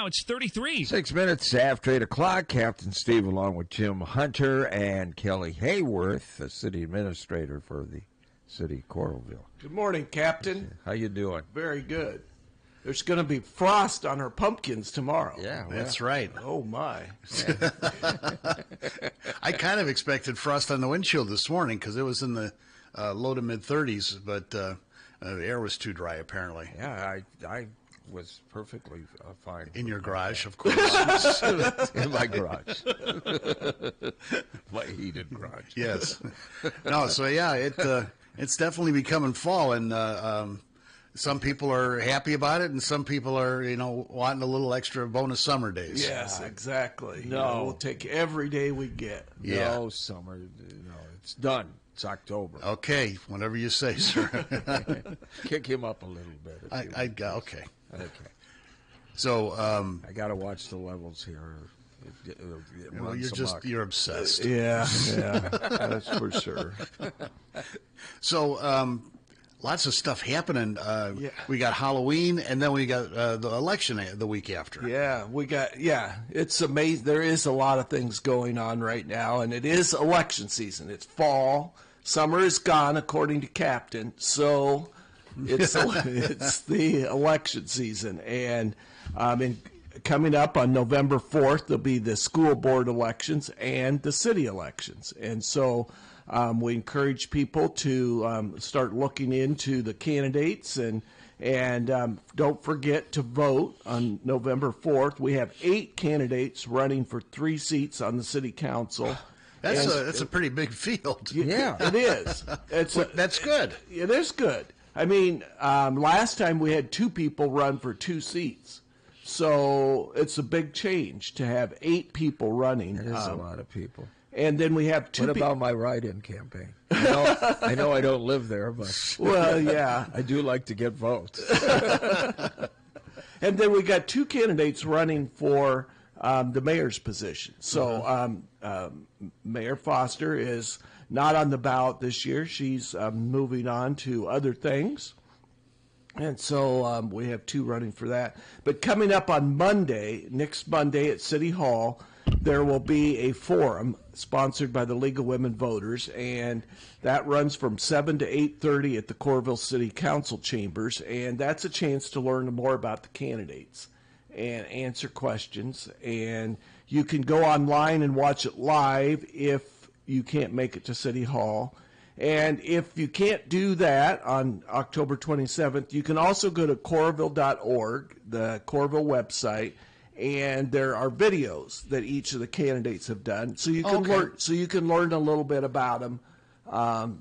now it's 33. 6 minutes after 8 o'clock, Captain Steve along with Jim Hunter and Kelly Hayworth, the city administrator for the city of Coralville. Good morning, Captain. How you doing? Very good. There's going to be frost on our pumpkins tomorrow. Yeah, that's right. Oh, my. Yeah. I kind of expected frost on the windshield this morning because it was in the low to mid-30s, but the air was too dry, apparently. Yeah, I was perfectly fine. In your garage, of course. In my garage. My heated garage. Yes. No, so yeah, it's definitely becoming fall, and some people are happy about it, and some people are, wanting a little extra bonus summer days. Yes, exactly. No. We'll take every day we get. Yeah. No summer. No, it's done. It's October. Okay, whatever you say, sir. Kick him up a little bit. Okay. Okay. So I got to watch the levels here. well, you're obsessed. Yeah, that's for sure. So lots of stuff happening. We got Halloween, and then we got the election the week after. It's amazing. There is a lot of things going on right now, and it is election season. It's fall. Summer is gone, according to Captain. So it's the election season, and coming up on November 4th, there'll be the school board elections and the city elections, and so. We encourage people to start looking into the candidates and don't forget to vote on November 4th. We have 8 candidates running for 3 seats on the city council. That's a pretty big field. Yeah, it is. That's good. It is good. I mean, last time we had 2 people run for 2 seats. So it's a big change to have 8 people running. It is a lot of people. And then we have 2 What about my write-in campaign? I know I don't live there, but well, yeah, I do like to get votes. And then we got 2 candidates running for the mayor's position. So Mayor Foster is not on the ballot this year. She's moving on to other things. And so we have 2 running for that. But coming up on Monday, next Monday at City Hall, there will be a forum sponsored by the League of Women Voters, and that runs from 7 to 8:30 at the Coralville City Council chambers, and that's a chance to learn more about the candidates and answer questions. And you can go online and watch it live if you can't make it to City Hall. And if you can't do that on October 27th, you can also go to Coralville.org, the Coralville website, and there are videos that each of the candidates have done, so you can learn. So you can learn a little bit about them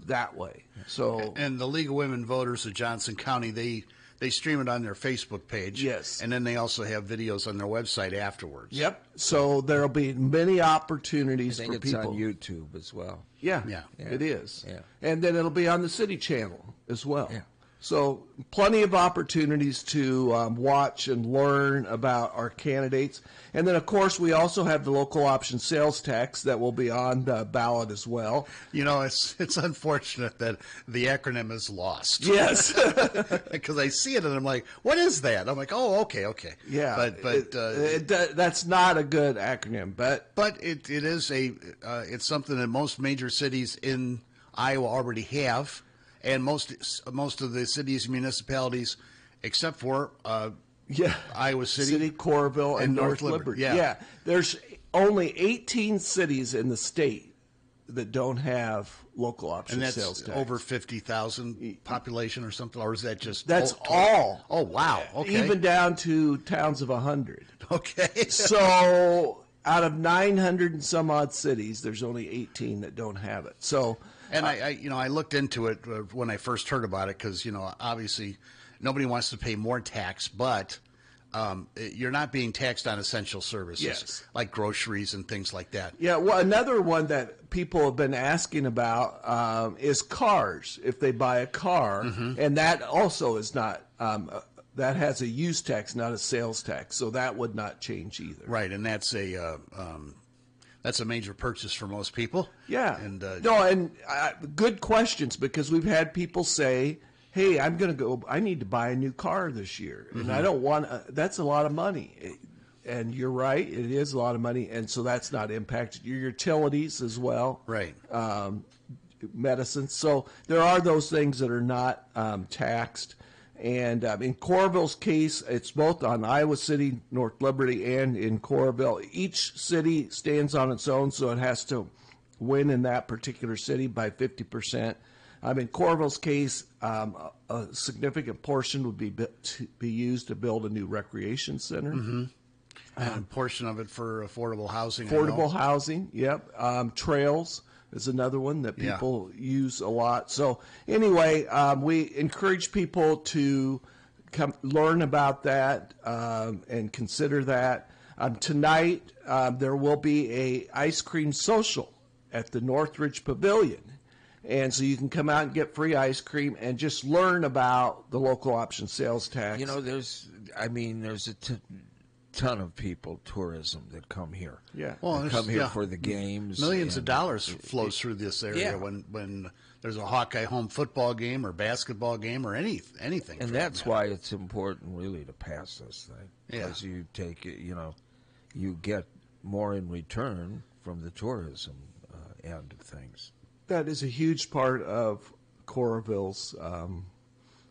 that way. So, and the League of Women Voters of Johnson County, they stream it on their Facebook page. Yes, and then they also have videos on their website afterwards. Yep. So there'll be many opportunities for people. It's on YouTube as well. Yeah, it is. Yeah. And then it'll be on the city channel as well. Yeah. So plenty of opportunities to watch and learn about our candidates. And then, of course, we also have the local option sales tax that will be on the ballot as well. It's unfortunate that the acronym is lost. Yes. Because I see it and I'm like, what is that? I'm like, oh, okay. Yeah. But that's not a good acronym. But it is it's something that most major cities in Iowa already have. And most of the cities and municipalities, except for Iowa City, Coralville, and North Liberty. Yeah, there's only 18 cities in the state that don't have local option sales tax. And that's over 50,000 population or something, or is that just that's all? Oh, wow. Okay. Even down to towns of 100. Okay. So out of 900 and some odd cities, there's only 18 that don't have it. So. And I looked into it when I first heard about it because, obviously nobody wants to pay more tax, but you're not being taxed on essential services like groceries and things like that. Yeah, well, another one that people have been asking about is cars. If they buy a car, and that also is not that has a use tax, not a sales tax, so that would not change either. Right, and that's a major purchase for most people. Yeah. And good questions, because we've had people say, hey, I need to buy a new car this year. And I don't want, that's a lot of money. and you're right, it is a lot of money, and so that's not impacted. Your utilities as well. Right. Medicine. So there are those things that are not taxed. And in Coralville's case, it's both on Iowa City, North Liberty, and in Coralville. Each city stands on its own, so it has to win in that particular city by 50%. In Coralville's case, a significant portion would be used to build a new recreation center. Mm-hmm. And a portion of it for affordable housing. Affordable housing, yep. Trails is another one that people use a lot. So anyway, we encourage people to come learn about that and consider that. Tonight, there will be a ice cream social at the Northridge Pavilion. And so you can come out and get free ice cream and just learn about the local option sales tax. You know, there's a ton of people, tourism, that come here. Yeah. Well, come here for the games. Millions of dollars flows through this area when there's a Hawkeye home football game or basketball game or anything. And that's why it's important, really, to pass this thing. Because you take it, you get more in return from the tourism end of things. That is a huge part of Coralville's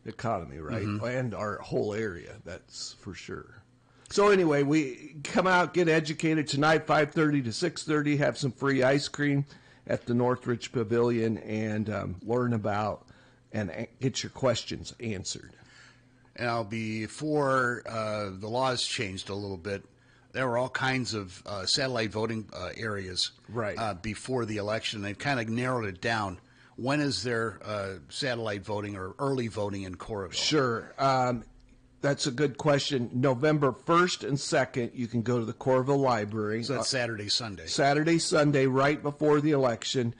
economy, right? Mm-hmm. And our whole area, that's for sure. So anyway, we come out, get educated tonight, 5:30 to 6:30, have some free ice cream at the Northridge Pavilion, and learn about and get your questions answered. Now, before the laws changed a little bit, there were all kinds of satellite voting areas before the election. They've kind of narrowed it down. When is there satellite voting or early voting in Coralville? Sure. That's a good question. November 1st and 2nd, you can go to the Coralville Library. So that's Saturday, Sunday. Saturday, Sunday, right before the election.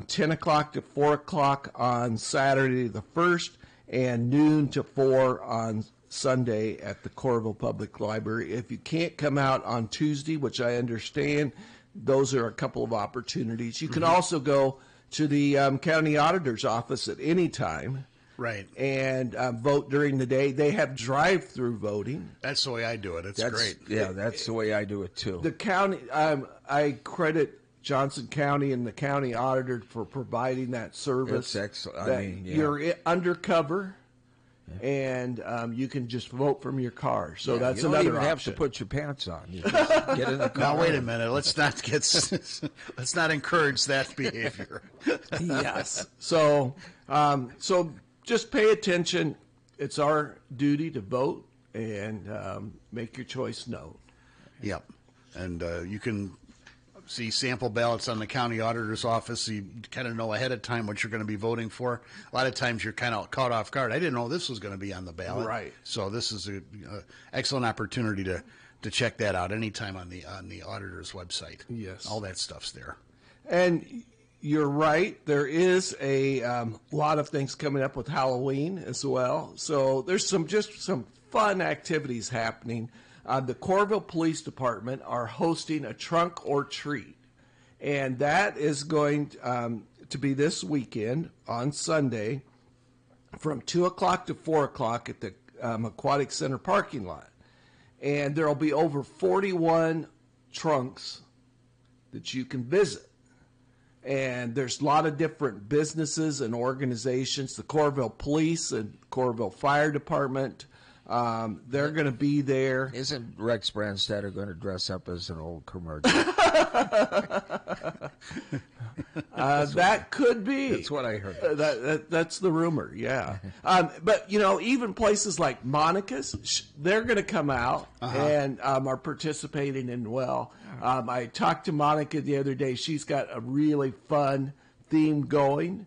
10 o'clock to 4 o'clock on Saturday the 1st, and noon to 4 on Sunday at the Coralville Public Library. If you can't come out on Tuesday, which I understand, those are a couple of opportunities. You can also go to the county auditor's office at any time. Right. And vote during the day. They have drive-through voting. That's the way I do it. That's great. Yeah, that's the way I do it, too. The county, I credit Johnson County and the county auditor for providing that service. That's excellent. You're undercover, and you can just vote from your car. So that's you another don't even option. have to put your pants on. You just get in the car. Now, wait a minute. Let's not encourage that behavior. Yes. So just pay attention. It's our duty to vote and make your choice known. Yep. And you can see sample ballots on the county auditor's office. So you kind of know ahead of time what you're going to be voting for. A lot of times you're kind of caught off guard. I didn't know this was going to be on the ballot. Right. So this is an excellent opportunity to check that out anytime on the auditor's website. Yes. All that stuff's there. And you're right. There is a lot of things coming up with Halloween as well. So there's some fun activities happening. The Coralville Police Department are hosting a trunk or treat, and that is going to be this weekend on Sunday from 2 o'clock to 4 o'clock at the Aquatic Center parking lot. And there will be over 41 trunks that you can visit. And there's a lot of different businesses and organizations. The Coralville Police and Coralville Fire Department, they're going to be there. Isn't Rex Brandstetter going to dress up as an old commercial? That could be. That's what I heard. That's the rumor, yeah. But, even places like Monica's, they're going to come out and are participating in well. I talked to Monica the other day. She's got a really fun theme going.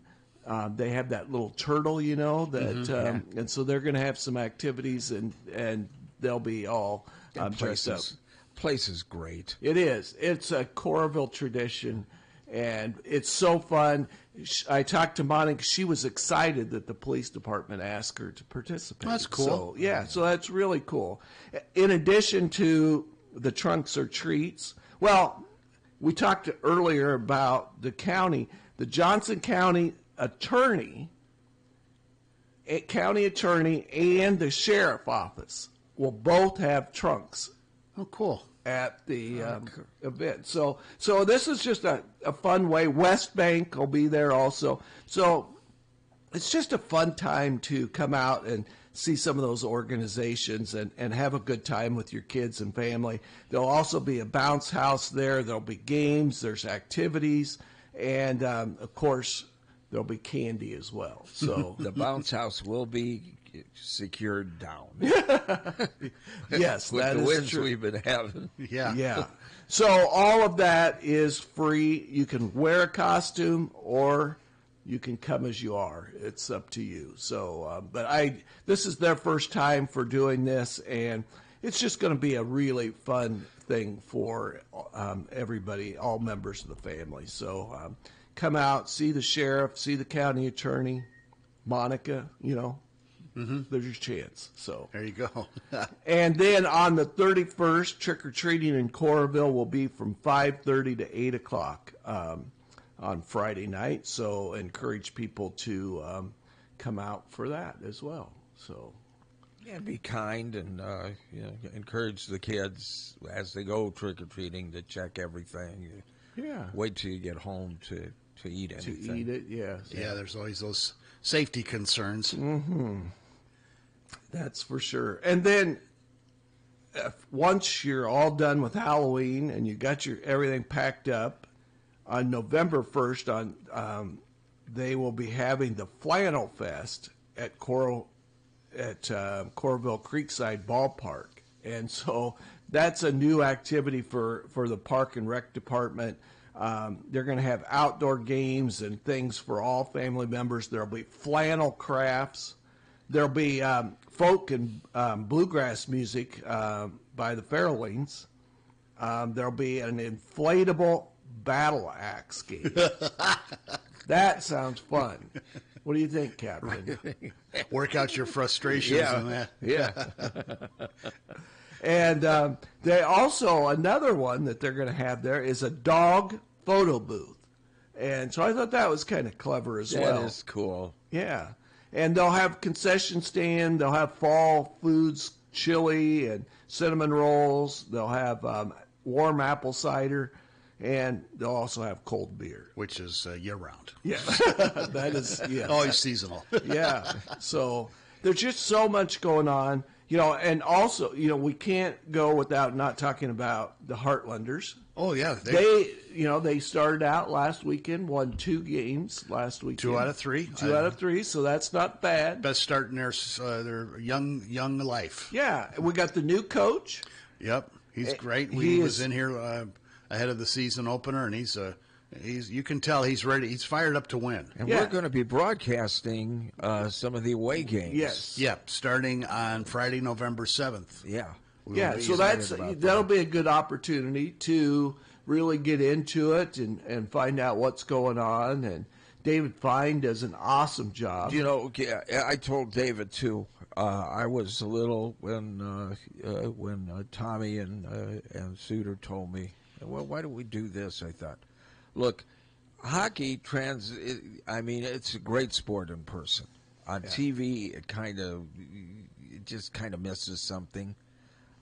They have that little turtle, and so they're going to have some activities, and they'll be all dressed up. Place is great. It is. It's a Coralville tradition, and it's so fun. I talked to Monica. She was excited that the police department asked her to participate. That's cool. So that's really cool. In addition to the trunks or treats, well, we talked earlier about the county. The Johnson County county attorney and the sheriff office will both have trunks Oh, cool. At the event. So this is just a fun way. West Bank will be there also. So it's just a fun time to come out and see some of those organizations and have a good time with your kids and family. There'll also be a bounce house there. There'll be games. There's activities. And, of course, there'll be candy as well. So the bounce house will be secured down. Yes, with that the is winds true. we've been having. Yeah. So all of that is free. You can wear a costume or you can come as you are. It's up to you. So, this is their first time for doing this, and it's just going to be a really fun thing for everybody, all members of the family. So, come out, see the sheriff, see the county attorney, Monica. There's your chance. So there you go. and then on the 31st, trick or treating in Coralville will be from 5:30 to 8 o'clock. On Friday night, so encourage people to come out for that as well. So, yeah, be kind and encourage the kids as they go trick or treating to check everything. Yeah, wait till you get home to eat anything. To eat it, yes. Yeah, there's always those safety concerns. Mm-hmm. That's for sure. And then once you're all done with Halloween and you got your everything packed up, on November 1st, they will be having the Flannel Fest at Coralville Creekside Ballpark. And so that's a new activity for the Park and Rec Department. They're going to have outdoor games and things for all family members. There'll be flannel crafts. There'll be folk and bluegrass music by the Farrellings. There'll be an inflatable battle axe game. That sounds fun. What do you think, Captain? Work out your frustrations on that. Yeah. And they also, another one that they're going to have there is a dog photo booth. And so I thought that was kind of clever as well. That is cool. Yeah. And they'll have concession stand. They'll have fall foods, chili and cinnamon rolls. They'll have warm apple cider. And they'll also have cold beer. Which is year-round. Yeah, that is, yeah. Always seasonal. Yeah, so there's just so much going on. And also, we can't go without not talking about the Heartlanders. Oh, yeah. They started out last weekend, won 2 games last weekend. 2 out of 3. 2 out of 3, so that's not bad. Best start in their young life. Yeah, we got the new coach. Yep, he's great. He was in here ahead of the season opener, and he's you can tell he's ready. He's fired up to win. And we're going to be broadcasting some of the away games. Yes. Yep, starting on Friday, November 7th. Yeah. So that'll be a good opportunity to really get into it and find out what's going on. And David Fine does an awesome job. I told David too. I was a little when Tommy and Suter told me, well, why do we do this? I thought, look, hockey it's a great sport in person. On TV, it just kind of misses something.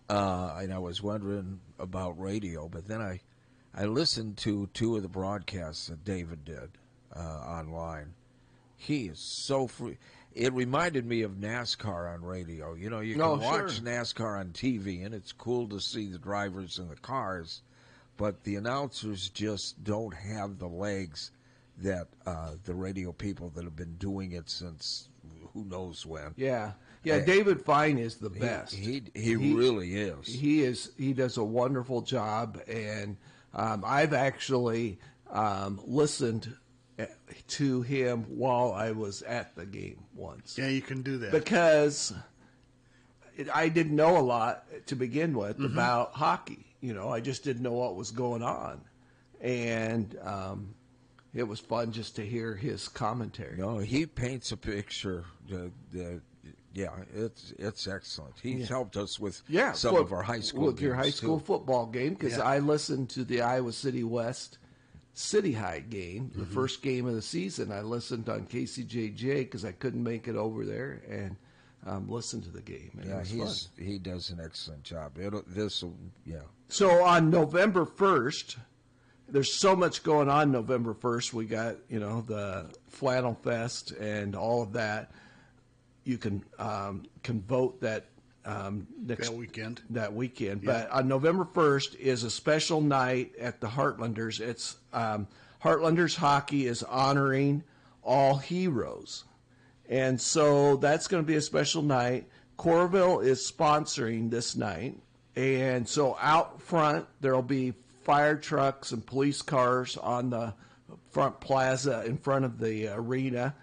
And I was wondering about radio, but then I listened to 2 of the broadcasts that David did online. He is so free. It reminded me of NASCAR on radio. You can watch NASCAR on TV, and it's cool to see the drivers in the cars, but the announcers just don't have the legs that the radio people that have been doing it since who knows when. Yeah. Yeah, David Fine is the best. He really is. He does a wonderful job, and I've actually listened to him while I was at the game once. Yeah, you can do that. Because I didn't know a lot to begin with about hockey. I just didn't know what was going on. And it was fun just to hear his commentary. No, he paints a picture. Yeah, it's excellent. He's helped us with some of our high school games. With your high school football game, because I listened to the Iowa City West City High game, the first game of the season. I listened on KCJJ because I couldn't make it over there, and listen to the game. And Yeah, it was fun. he does an excellent job. Yeah. So on November 1st, there's so much going on November 1st. We got, the Flannel Fest and all of that. You can vote that next weekend. That weekend. Yeah. But on November 1st is a special night at the Heartlanders. It's Heartlanders hockey is honoring all heroes. And so that's going to be a special night. Coralville is sponsoring this night. And so out front, there'll be fire trucks and police cars on the front plaza in front of the arena.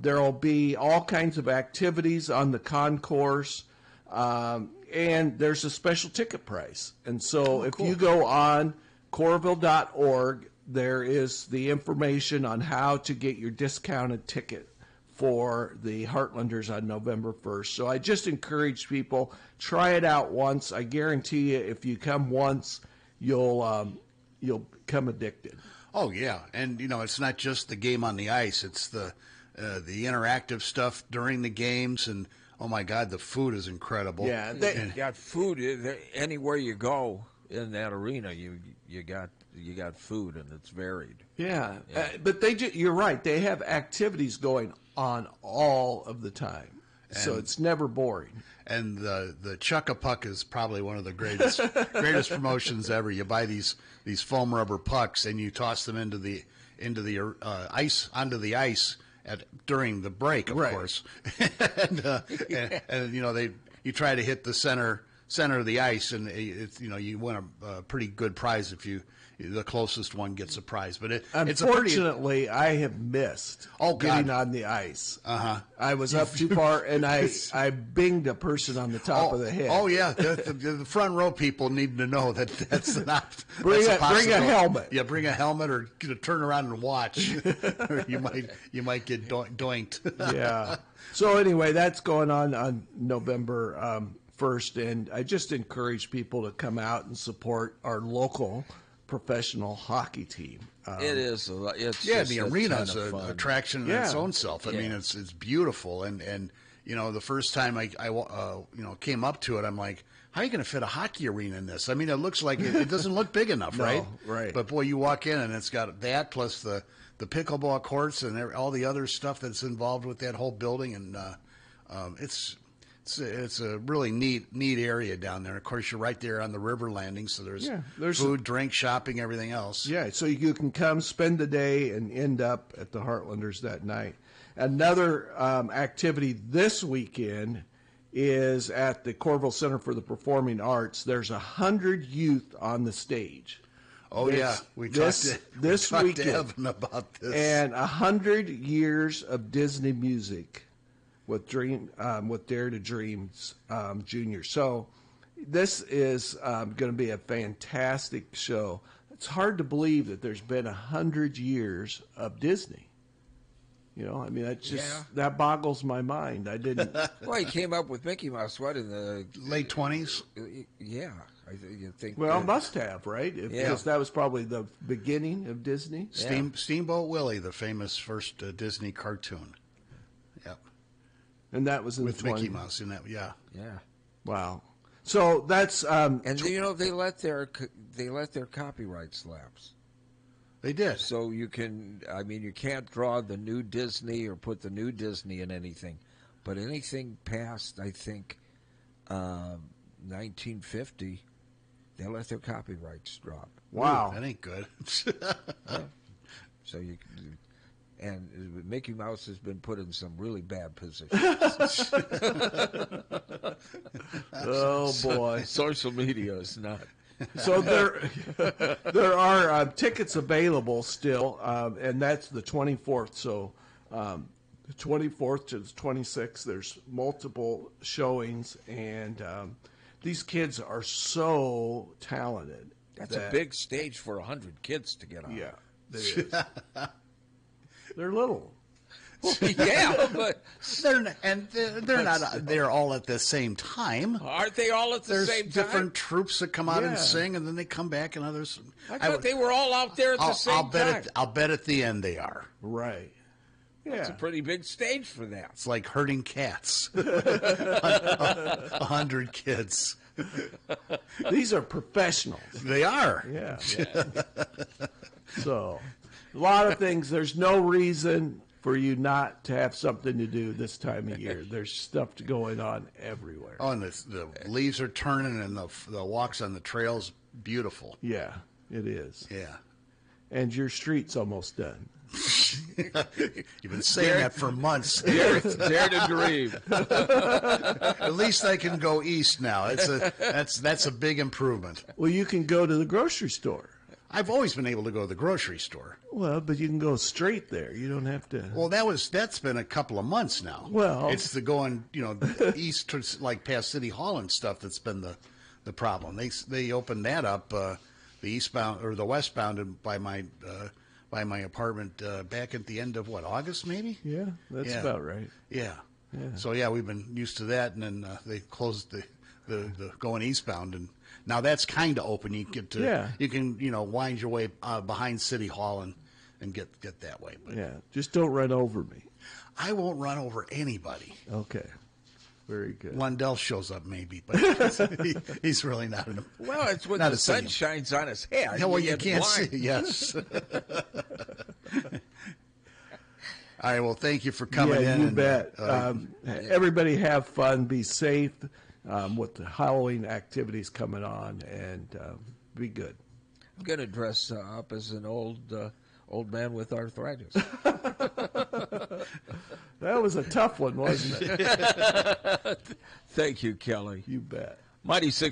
There'll be all kinds of activities on the concourse. And there's a special ticket price. And so if you go on Coralville.org, there is the information on how to get your discounted ticket for the Heartlanders on November 1st. So I just encourage people, try it out once. I guarantee you, if you come once, you'll become addicted. Oh yeah, and it's not just the game on the ice; it's the interactive stuff during the games, and oh my God, the food is incredible. Yeah, they got food anywhere you go in that arena. You got food, and it's varied. Yeah. But you're right. They have activities going on all of the time, so it's never boring. And the Chuck-a-Puck is probably one of the greatest promotions ever. You buy these foam rubber pucks and you toss them into the ice onto the ice during the break, of course. and you try to hit the center of the ice, and you win a pretty good prize if the closest one gets a prize. But unfortunately, I have missed getting on the ice. I was up too far, and I binged a person on the top of the head. Oh yeah, the front row people need to know that's not. Bring a helmet. Yeah, bring a helmet, or turn around and watch. Or you might get doinked. Yeah. So anyway, that's going on November 1st, and I just encourage people to come out and support our local professional hockey team. It is. The arena is an attraction in its own self. I mean, it's beautiful, and the first time I came up to it, I'm like, how are you going to fit a hockey arena in this? I mean, it looks like it doesn't look big enough, No, right? Right. But boy, you walk in and it's got that plus the pickleball courts and all the other stuff that's involved with that whole building, and it's a really neat area down there. Of course, you're right there on the river landing, so there's food, drink, shopping, everything else. Yeah, so you can come spend the day and end up at the Heartlanders that night. Another activity this weekend is at the Coralville Center for the Performing Arts. There's 100 youth on the stage. Oh, we talked to Evan about this. And 100 years of Disney music with Dare to Dreams Junior. So this is going to be a fantastic show. It's hard to believe that there's been 100 years of Disney. I mean, that boggles my mind. I didn't. Well, he came up with Mickey Mouse, in the late 20s? Yeah, you think. Well, must have, right? Because that was probably the beginning of Disney. Steamboat Willie, the famous first Disney cartoon. Yep. And that was in with the 20s. Mickey Mouse in that, yeah. Wow. So that's and they let their copyrights lapse. They did. So you can't draw the new Disney or put the new Disney in anything, but anything past, I think, 1950, they let their copyrights drop. Wow. Ooh, that ain't good. So and Mickey Mouse has been put in some really bad positions. Oh boy, social media is not. So there are tickets available still, and that's the 24th. So the 24th to the 26th, there's multiple showings, and these kids are so talented. That's a big stage for 100 kids to get on. Yeah, it is. They're little. Yeah, but they're not. They're all at the same time. Aren't they all at the same time? There's different troops that come out and sing, and then they come back, and others. I thought they were all out there at the same time. I'll bet at the end they are. Right. That's a Yeah. pretty big stage for that. It's like herding cats. 100 kids. These are professionals. They are. Yeah. So, a lot of things. There's no reason for you not to have something to do this time of year. There's stuff going on everywhere. Oh, and the leaves are turning, and the walks on the trails, beautiful. Yeah, it is. Yeah. And your street's almost done. You've been saying that for months. Dare to dream. At least I can go east now. That's a big improvement. Well, you can go to the grocery store. I've always been able to go to the grocery store. Well, but you can go straight there. You don't have to. Well, that's been a couple of months now. Well- it's the going, east to like past City Hall and stuff that's been the problem. They opened that up, the eastbound or the westbound by my apartment back at the end of August maybe. Yeah, that's Yeah. about right. Yeah. So yeah, we've been used to that, and then they closed the going eastbound, and now that's kind of open. You can you can wind your way behind City Hall and get that way. But Yeah, just don't run over me. I won't run over anybody. Okay, very good. Lundell shows up maybe, but he's really not in a. Well, it's when Not the a sun singer. shines on his head. Yeah, well, you get can't see. blind. Yes. All right. Well, thank you for coming Yeah, in. you and, bet. Everybody have fun, be safe with the Halloween activities coming on, and be good. I'm going to dress up as an old man with arthritis. That was a tough one, wasn't it? Thank you, Kelly. You bet. Mighty 6